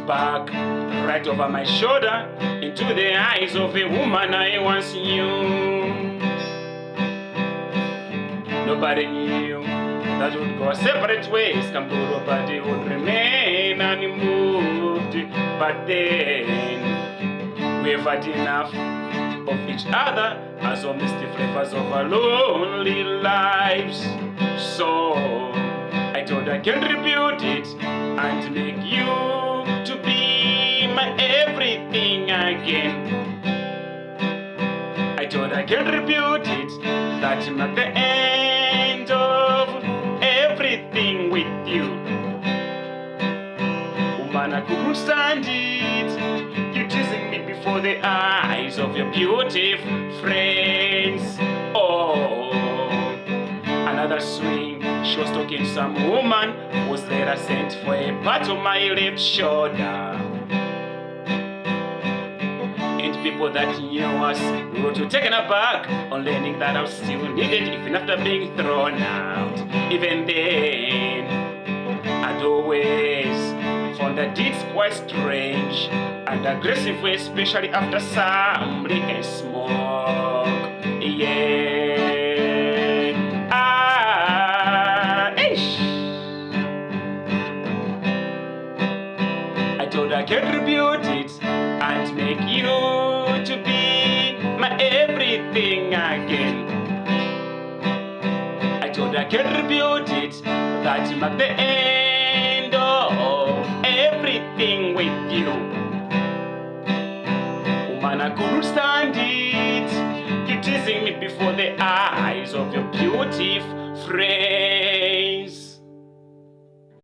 back, right over my shoulder, into the eyes of a woman I once knew. Nobody knew that would go separate ways. Kamburu body would remain unmoved. But then we've had enough of each other as almost the flavors of our lonely lives. So I thought I can rebuild it and make you to be my everything again. I thought I can rebuild it, that mark the end of everything with you. Woman, I couldn't stand it, you teasing me before the eyes of your beautiful friends. Oh, another swing, she was talking to some woman who was later sent for a part of my left shoulder. And people that knew us were too taken aback on learning that I was still needed even after being thrown out. Even then, I'd always found the deeds quite strange and aggressive, especially after some liquor and smoke. Yeah. Ish. I thought I could rebuild it and make you to be my everything again. I thought I could rebuild it, that mark the end of everything with you. Woman, I couldn't stand it, you teasing me before the eyes of your beautiful friend.